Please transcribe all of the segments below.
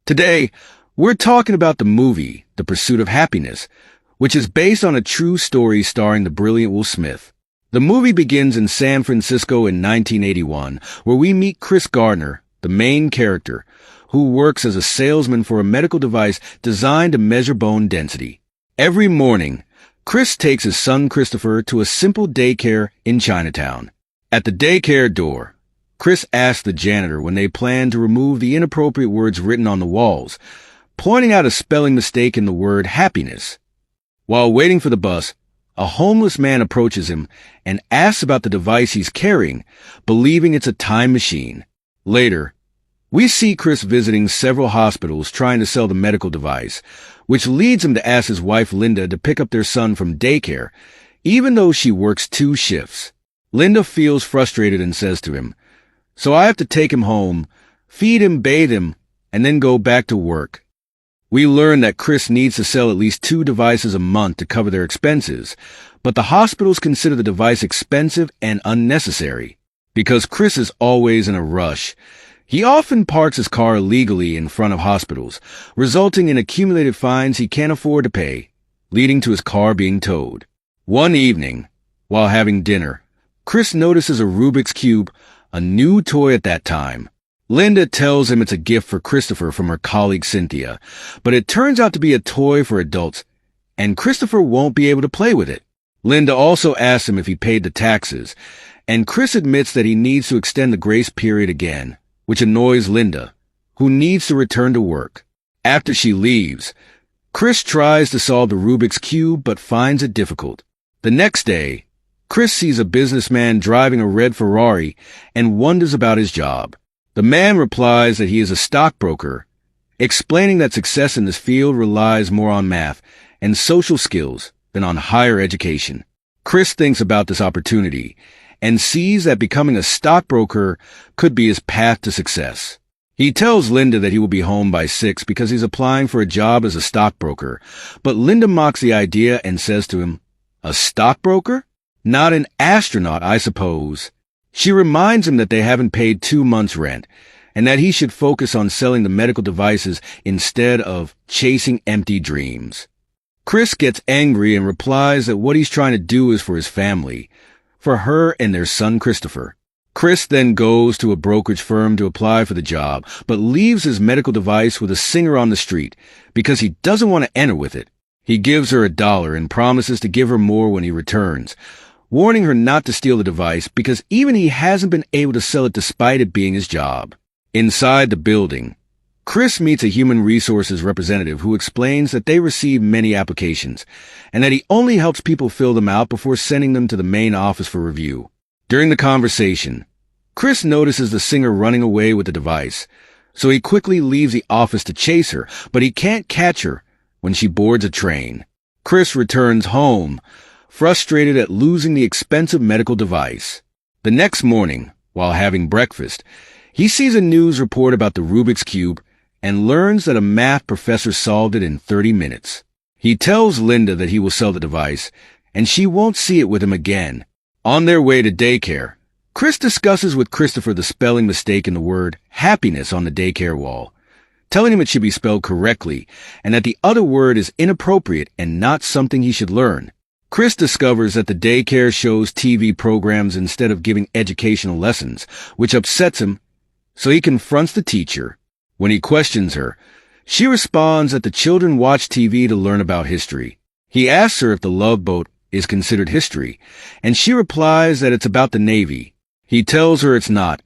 Today, we're talking about the movie, The Pursuit of Happiness, which is based on a true story starring the brilliant Will Smith. The movie begins in San Francisco in 1981, where we meet Chris Gardner, the main character, who works as a salesman for a medical device designed to measure bone density. Every morning, Chris takes his son Christopher to a simple daycare in Chinatown. At the daycare door, Chris asks the janitor when they plan to remove the inappropriate words written on the walls, pointing out a spelling mistake in the word happiness. While waiting for the bus, a homeless man approaches him and asks about the device he's carrying, believing it's a time machine. Later, we see Chris visiting several hospitals trying to sell the medical device, which leads him to ask his wife Linda to pick up their son from daycare, even though she works 2 shifts. Linda feels frustrated and says to him, "So I have to take him home, feed him, bathe him, and then go back to work." We learn that Chris needs to sell at least 2 devices a month to cover their expenses, but the hospitals consider the device expensive and unnecessary. Because Chris is always in a rush, he often parks his car illegally in front of hospitals, resulting in accumulated fines he can't afford to pay, leading to his car being towed. One evening, while having dinner, Chris notices a Rubik's Cube, a new toy at that time. Linda tells him it's a gift for Christopher from her colleague Cynthia, but it turns out to be a toy for adults, and Christopher won't be able to play with it. Linda also asks him if he paid the taxes, and Chris admits that he needs to extend the grace period again, which annoys Linda, who needs to return to work. After she leaves, Chris tries to solve the Rubik's Cube but finds it difficult. The next day, Chris sees a businessman driving a red Ferrari and wonders about his job. The man replies that he is a stockbroker, explaining that success in this field relies more on math and social skills than on higher education. Chris thinks about this opportunity and sees that becoming a stockbroker could be his path to success. He tells Linda that he will be home by 6 because he's applying for a job as a stockbroker, but Linda mocks the idea and says to him, "A stockbroker? Not an astronaut, I suppose." She reminds him that they haven't paid 2 months' rent, and that he should focus on selling the medical devices instead of chasing empty dreams. Chris gets angry and replies that what he's trying to do is for his family, for her and their son Christopher. Chris then goes to a brokerage firm to apply for the job, but leaves his medical device with a singer on the street because he doesn't want to enter with it. He gives her $1 and promises to give her more when he returns, warning her not to steal the device because even he hasn't been able to sell it despite it being his job. Inside the building, Chris meets a human resources representative who explains that they receive many applications and that he only helps people fill them out before sending them to the main office for review. During the conversation, Chris notices the singer running away with the device, so he quickly leaves the office to chase her, but he can't catch her when she boards a train. Chris returns home, frustrated at losing the expensive medical device. The next morning, while having breakfast, he sees a news report about the Rubik's Cube and learns that a math professor solved it in 30 minutes. He tells Linda that he will sell the device, and she won't see it with him again. On their way to daycare, Chris discusses with Christopher the spelling mistake in the word happiness on the daycare wall, telling him it should be spelled correctly and that the other word is inappropriate and not something he should learn. Chris discovers that the daycare shows TV programs instead of giving educational lessons, which upsets him, so he confronts the teacher. When he questions her, she responds that the children watch TV to learn about history. He asks her if the Love Boat is considered history, and she replies that it's about the Navy. He tells her it's not,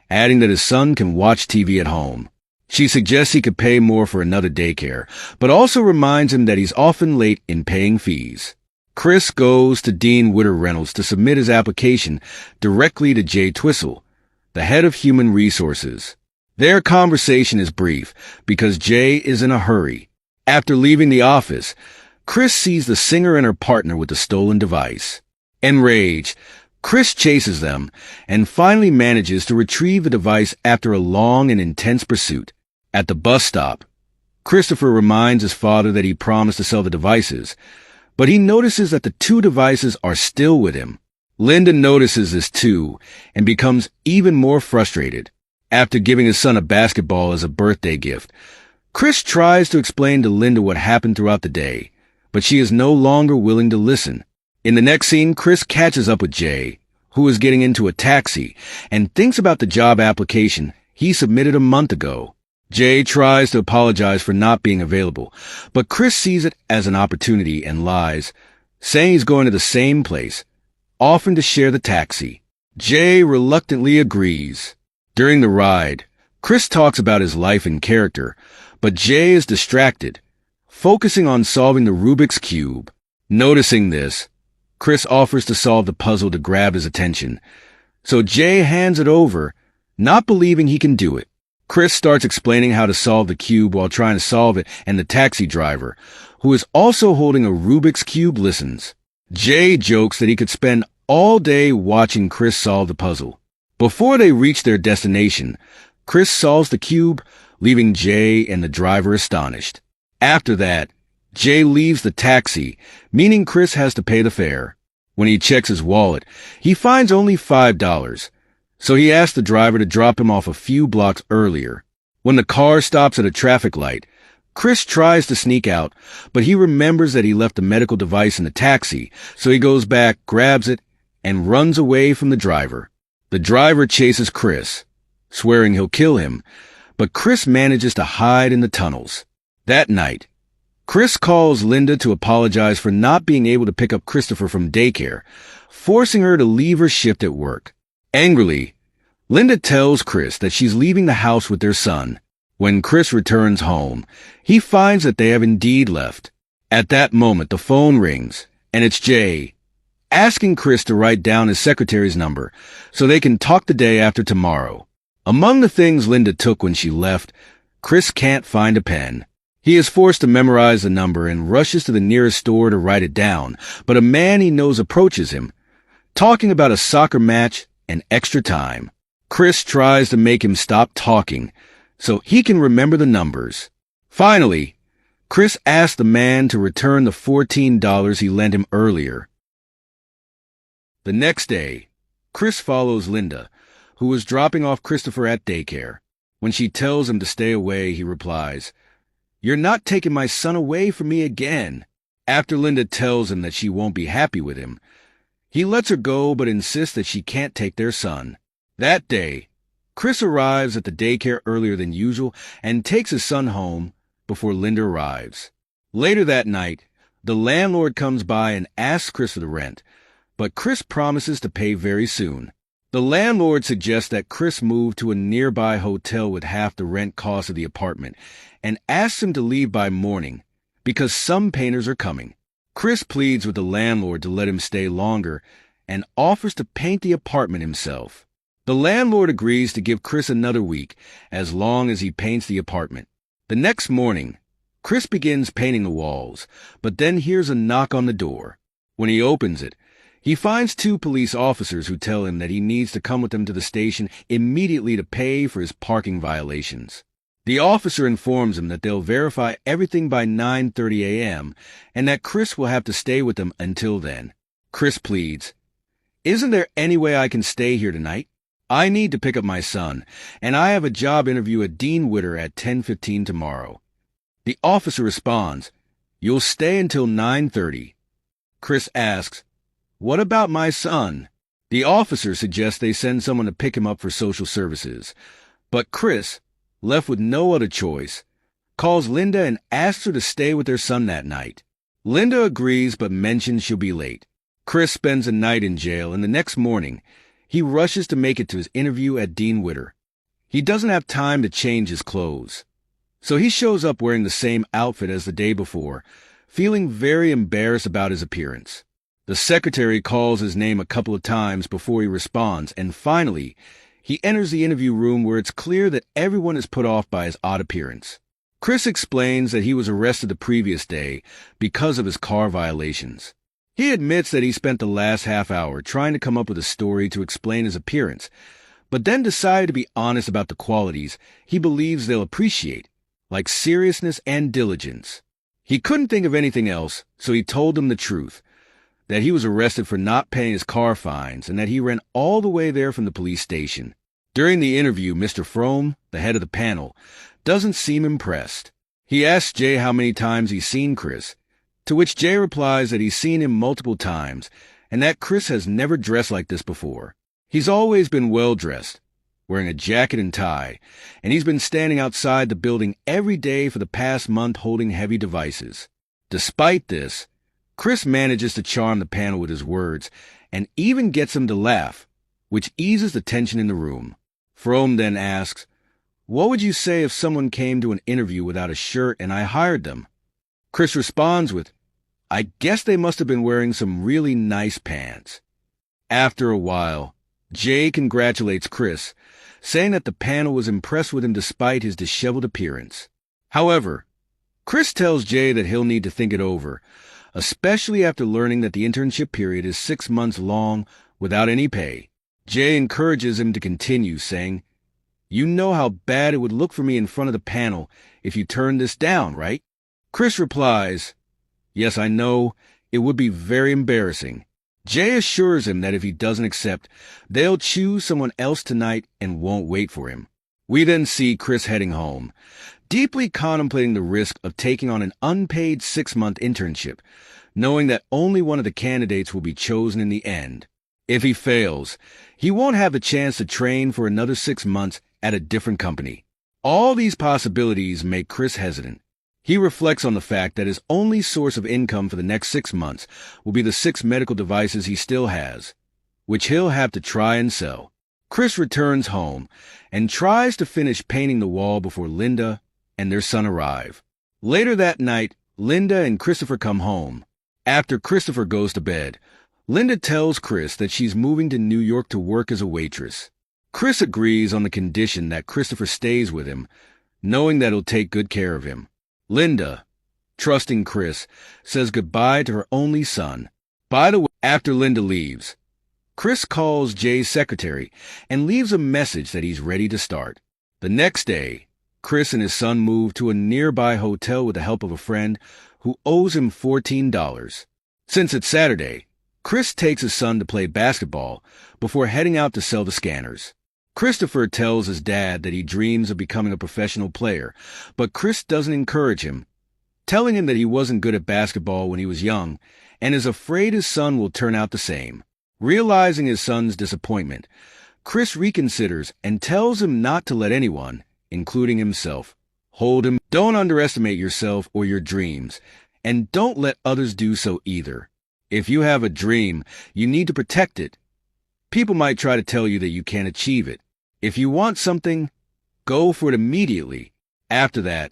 adding that his son can watch TV at home. She suggests he could pay more for another daycare, but also reminds him that he's often late in paying fees. Chris goes to Dean Witter Reynolds to submit his application directly to Jay Twistle, the head of human resources. Their conversation is brief because Jay is in a hurry. After leaving the office, Chris sees the singer and her partner with the stolen device. Enraged, Chris chases them and finally manages to retrieve the device after a long and intense pursuit. At the bus stop, Christopher reminds his father that he promised to sell the devices, but he notices that the 2 devices are still with him. Linda notices this too and becomes even more frustrated. After giving his son a basketball as a birthday gift, Chris tries to explain to Linda what happened throughout the day, but she is no longer willing to listen. In the next scene, Chris catches up with Jay, who is getting into a taxi, and thinks about the job application he submitted a month ago. Jay tries to apologize for not being available, but Chris sees it as an opportunity and lies, saying he's going to the same place, offering to share the taxi. Jay reluctantly agrees. During the ride, Chris talks about his life and character, but Jay is distracted, focusing on solving the Rubik's Cube. Noticing this, Chris offers to solve the puzzle to grab his attention, so Jay hands it over, not believing he can do it. Chris starts explaining how to solve the cube while trying to solve it, and the taxi driver, who is also holding a Rubik's Cube, listens. Jay jokes that he could spend all day watching Chris solve the puzzle. Before they reach their destination, Chris solves the cube, leaving Jay and the driver astonished. After that, Jay leaves the taxi, meaning Chris has to pay the fare. When he checks his wallet, he finds only $5. So he asks the driver to drop him off a few blocks earlier. When the car stops at a traffic light, Chris tries to sneak out, but he remembers that he left a medical device in the taxi, so he goes back, grabs it, and runs away from the driver. The driver chases Chris, swearing he'll kill him, but Chris manages to hide in the tunnels. That night, Chris calls Linda to apologize for not being able to pick up Christopher from daycare, forcing her to leave her shift at work. Angrily, Linda tells Chris that she's leaving the house with their son. When Chris returns home, he finds that they have indeed left. At that moment, the phone rings, and it's Jay, asking Chris to write down his secretary's number so they can talk the day after tomorrow. Among the things Linda took when she left, Chris can't find a pen. He is forced to memorize the number and rushes to the nearest store to write it down, but a man he knows approaches him, talking about a soccer match and extra time. Chris tries to make him stop talking so he can remember the numbers. Finally, Chris asks the man to return the $14 he lent him earlier. The next day, Chris follows Linda, who is dropping off Christopher at daycare. When she tells him to stay away, he replies, "You're not taking my son away from me again." After Linda tells him that she won't be happy with him, he lets her go but insists that she can't take their son. That day, Chris arrives at the daycare earlier than usual and takes his son home before Linda arrives. Later that night, the landlord comes by and asks Chris for the rent, but Chris promises to pay very soon. The landlord suggests that Chris move to a nearby hotel with half the rent cost of the apartment and asks him to leave by morning because some painters are coming. Chris pleads with the landlord to let him stay longer and offers to paint the apartment himself. The landlord agrees to give Chris another week as long as he paints the apartment. The next morning, Chris begins painting the walls, but then hears a knock on the door. When he opens it, he finds two police officers who tell him that he needs to come with them to the station immediately to pay for his parking violations. The officer informs him that they'll verify everything by 9:30 a.m. and that Chris will have to stay with them until then. Chris pleads, "Isn't there any way I can stay here tonight? I need to pick up my son, and I have a job interview at Dean Witter at 10:15 tomorrow." The officer responds, "You'll stay until 9:30. Chris asks, "What about my son?" The officer suggests they send someone to pick him up for social services, but Chris, left with no other choice, calls Linda and asks her to stay with their son that night. Linda agrees but mentions she'll be late. Chris spends a night in jail, and the next morning, he rushes to make it to his interview at Dean Witter. He doesn't have time to change his clothes, so he shows up wearing the same outfit as the day before, feeling very embarrassed about his appearance. The secretary calls his name a couple of times before he responds, and finally, he enters the interview room where it's clear that everyone is put off by his odd appearance. Chris explains that he was arrested the previous day because of his car violations. He admits that he spent the last half hour trying to come up with a story to explain his appearance, but then decided to be honest about the qualities he believes they'll appreciate, like seriousness and diligence. He couldn't think of anything else, so he told them the truth, that he was arrested for not paying his car fines and that he ran all the way there from the police station. During the interview, Mr. Frome, the head of the panel, doesn't seem impressed. He asks Jay how many times he's seen Chris, to which Jay replies that he's seen him multiple times and that Chris has never dressed like this before. He's always been well-dressed, wearing a jacket and tie, and he's been standing outside the building every day for the past month holding heavy devices. Despite this, Chris manages to charm the panel with his words and even gets him to laugh, which eases the tension in the room. Frome then asks, "What would you say if someone came to an interview without a shirt and I hired them?" Chris responds with, "I guess they must have been wearing some really nice pants." After a while, Jay congratulates Chris, saying that the panel was impressed with him despite his disheveled appearance. However, Chris tells Jay that he'll need to think it over, especially after learning that the internship period is 6 months long without any pay. Jay encourages him to continue, saying, "You know how bad it would look for me in front of the panel if you turned this down, right?" Chris replies, "Yes, I know. It would be very embarrassing." Jay assures him that if he doesn't accept, they'll choose someone else tonight and won't wait for him. We then see Chris heading home, deeply contemplating the risk of taking on an unpaid 6-month internship, knowing that only one of the candidates will be chosen in the end. If he fails, he won't have the chance to train for another 6 months at a different company. All these possibilities make Chris hesitant. He reflects on the fact that his only source of income for the next 6 months will be the 6 medical devices he still has, which he'll have to try and sell. Chris returns home and tries to finish painting the wall before Linda and their son arrive. Later that night, Linda and Christopher come home. After Christopher goes to bed, Linda tells Chris that she's moving to New York to work as a waitress. Chris agrees on the condition that Christopher stays with him, knowing that he'll take good care of him. Linda, trusting Chris, says goodbye to her only son. By the way, after Linda leaves, Chris calls Jay's secretary and leaves a message that he's ready to start. The next day, Chris and his son move to a nearby hotel with the help of a friend who owes him $14. Since it's Saturday, Chris takes his son to play basketball before heading out to sell the scanners. Christopher tells his dad that he dreams of becoming a professional player, but Chris doesn't encourage him, telling him that he wasn't good at basketball when he was young and is afraid his son will turn out the same. Realizing his son's disappointment, Chris reconsiders and tells him not to let anyone, including himself, hold him. Don't underestimate yourself or your dreams, and don't let others do so either. If you have a dream, you need to protect it. People might try to tell you that you can't achieve it. If you want something, go for it immediately. After that,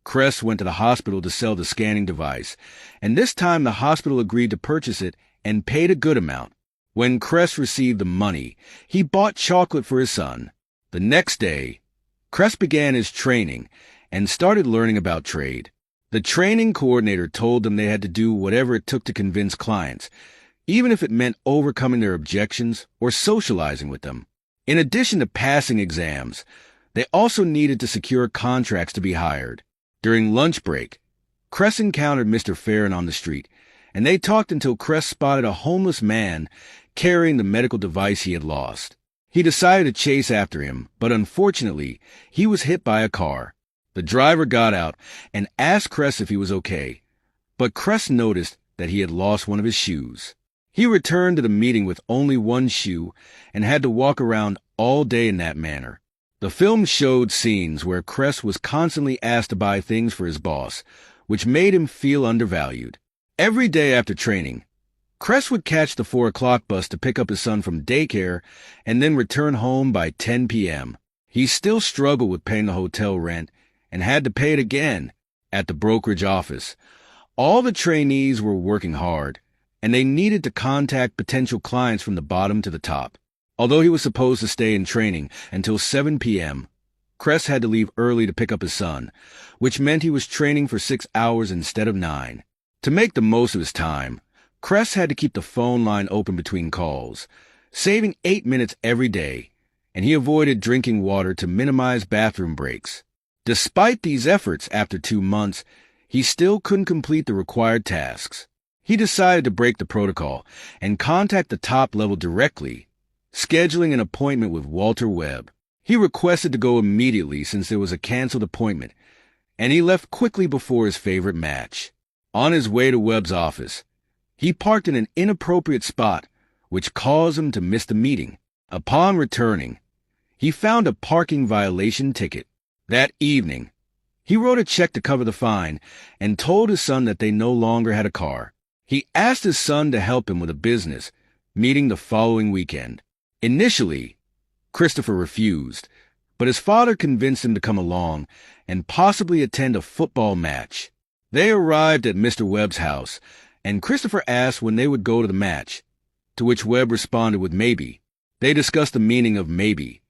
Chris went to the hospital to sell the scanning device, and this time the hospital agreed to purchase it and paid a good amount. When Chris received the money, he bought chocolate for his son. The next day, Chris began his training and started learning about trade. The training coordinator told them they had to do whatever it took to convince clients, even if it meant overcoming their objections or socializing with them. In addition to passing exams, they also needed to secure contracts to be hired. During lunch break, Chris encountered Mr. Farron on the street, and they talked until Chris spotted a homeless man carrying the medical device he had lost. He decided to chase after him, but unfortunately, he was hit by a car. The driver got out and asked Chris if he was okay, but Chris noticed that he had lost one of his shoes. He returned to the meeting with only one shoe and had to walk around all day in that manner. The film showed scenes where Chris was constantly asked to buy things for his boss, which made him feel undervalued. Every day after training, Chris would catch the 4 o'clock bus to pick up his son from daycare and then return home by 10 p.m. He still struggled with paying the hotel rent and had to pay it again at the brokerage office. All the trainees were working hard, and they needed to contact potential clients from the bottom to the top. Although he was supposed to stay in training until 7 p.m., Chris had to leave early to pick up his son, which meant he was training for 6 hours instead of 9. To make the most of his time, Chris had to keep the phone line open between calls, saving 8 minutes every day, and he avoided drinking water to minimize bathroom breaks. Despite these efforts, after 2 months, he still couldn't complete the required tasks. He decided to break the protocol and contact the top level directly, scheduling an appointment with Walter Webb. He requested to go immediately since there was a canceled appointment, and he left quickly before his favorite match. On his way to Webb's office, he parked in an inappropriate spot, which caused him to miss the meeting. Upon returning, he found a parking violation ticket. That evening, he wrote a check to cover the fine and told his son that they no longer had a car. He asked his son to help him with a business meeting the following weekend. Initially, Christopher refused, but his father convinced him to come along and possibly attend a football match. They arrived at Mr. Webb's house, and Christopher asked when they would go to the match, to which Webb responded with maybe. They discussed the meaning of maybe,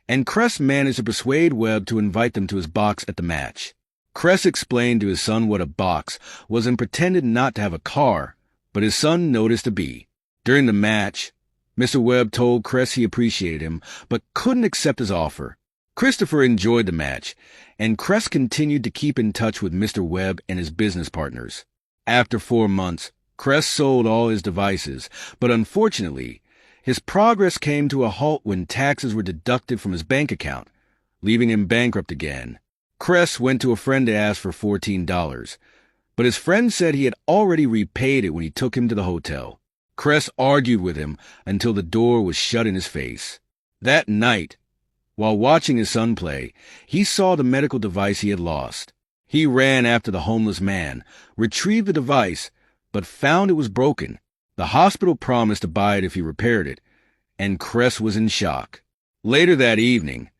and Cress managed to persuade Webb to invite them to his box at the match. Cress explained to his son what a box was and pretended not to have a car, but his son noticed a bee. During the match, Mr. Webb told Cress he appreciated him, but couldn't accept his offer. Christopher enjoyed the match, and Cress continued to keep in touch with Mr. Webb and his business partners. After 4 months, Cress sold all his devices, but unfortunately, his progress came to a halt when taxes were deducted from his bank account, leaving him bankrupt again. Cress went to a friend to ask for $14, but his friend said he had already repaid it when he took him to the hotel. Cress argued with him until the door was shut in his face. That night, while watching his son play, he saw the medical device he had lost. He ran after the homeless man, retrieved the device, but found it was broken. The hospital promised to buy it if he repaired it, and Cress was in shock. Later that evening,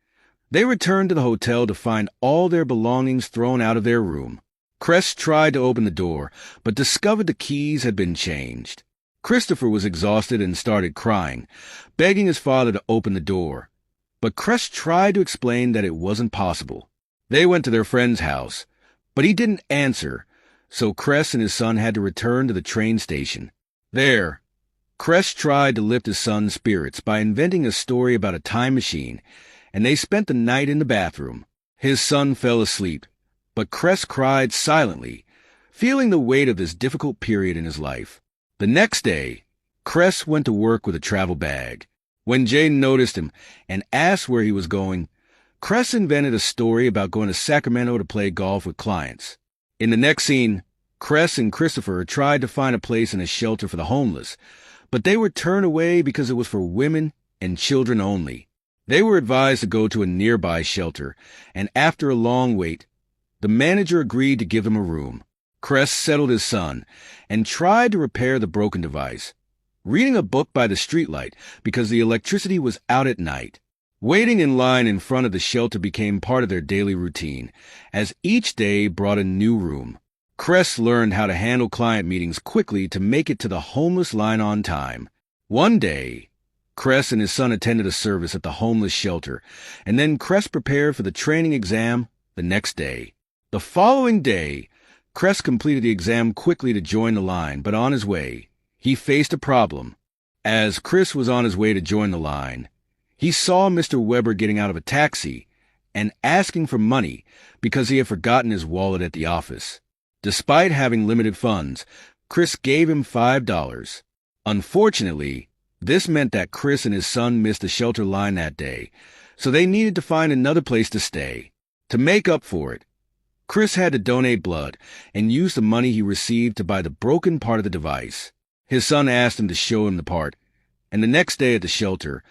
they returned to the hotel to find all their belongings thrown out of their room. Cress tried to open the door, but discovered the keys had been changed. Christopher was exhausted and started crying, begging his father to open the door. But Cress tried to explain that it wasn't possible. They went to their friend's house, but he didn't answer, so Cress and his son had to return to the train station. There, Cress tried to lift his son's spirits by inventing a story about a time machine, and they spent the night in the bathroom. His son fell asleep, but Cress cried silently, feeling the weight of this difficult period in his life. The next day, Cress went to work with a travel bag. When Jay noticed him and asked where he was going, Cress invented a story about going to Sacramento to play golf with clients. In the next scene, Cress and Christopher tried to find a place in a shelter for the homeless, but they were turned away because it was for women and children only. They were advised to go to a nearby shelter, and after a long wait, the manager agreed to give them a room. Cress settled his son and tried to repair the broken device, reading a book by the streetlight because the electricity was out at night. Waiting in line in front of the shelter became part of their daily routine, as each day brought a new room. Cress learned how to handle client meetings quickly to make it to the homeless line on time. One day, Cress and his son attended a service at the homeless shelter, and then Cress prepared for the training exam the next day. The following day, Cress completed the exam quickly to join the line, but on his way, he faced a problem. As Chris was on his way to join the line, he saw Mr. Weber getting out of a taxi and asking for money because he had forgotten his wallet at the office. Despite having limited funds, Chris gave him $5. Unfortunately, this meant that Chris and his son missed the shelter line that day, so they needed to find another place to stay. To make up for it, Chris had to donate blood and use the money he received to buy the broken part of the device. His son asked him to show him the part, and the next day at the shelter,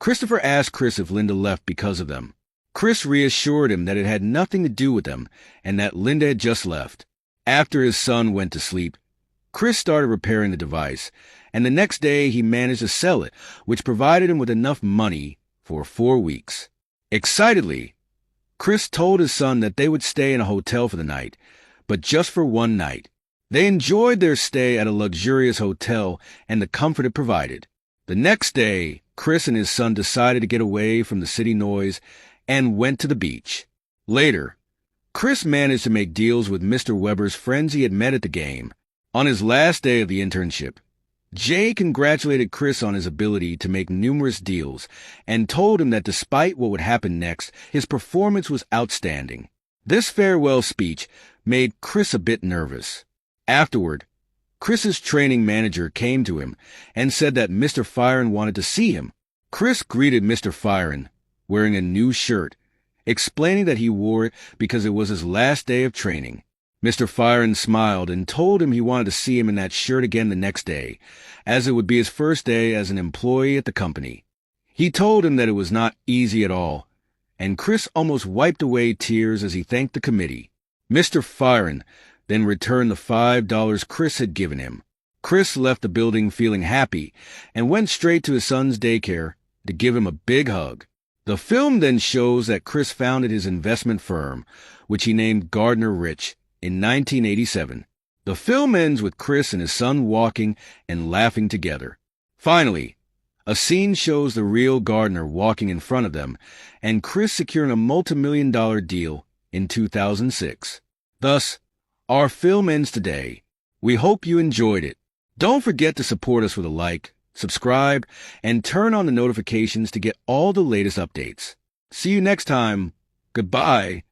Christopher asked Chris if Linda left because of them. Chris reassured him that it had nothing to do with them and that Linda had just left. After his son went to sleep, Chris started repairing the device, and the next day he managed to sell it, which provided him with enough money for 4 weeks. Excitedly, Chris told his son that they would stay in a hotel for the night, but just for one night. They enjoyed their stay at a luxurious hotel and the comfort it provided. The next day, Chris and his son decided to get away from the city noise and went to the beach. Later, Chris managed to make deals with Mr. Weber's friends he had met at the game. On his last day of the internship, Jay congratulated Chris on his ability to make numerous deals and told him that despite what would happen next, his performance was outstanding. This farewell speech made Chris a bit nervous. Afterward, Chris's training manager came to him and said that Mr. Firen wanted to see him. Chris greeted Mr. Firen, wearing a new shirt, explaining that he wore it because it was his last day of training. Mr. Firen smiled and told him he wanted to see him in that shirt again the next day, as it would be his first day as an employee at the company. He told him that it was not easy at all, and Chris almost wiped away tears as he thanked the committee. Mr. Firen then returned the $5 Chris had given him. Chris left the building feeling happy and went straight to his son's daycare to give him a big hug. The film then shows that Chris founded his investment firm, which he named Gardner Rich, in 1987. The film ends with Chris and his son walking and laughing together. Finally, a scene shows the real Gardner walking in front of them and Chris securing a multi-million-dollar deal in 2006. Thus, our film ends today. We hope you enjoyed it. Don't forget to support us with a like, subscribe, and turn on the notifications to get all the latest updates. See you next time. Goodbye.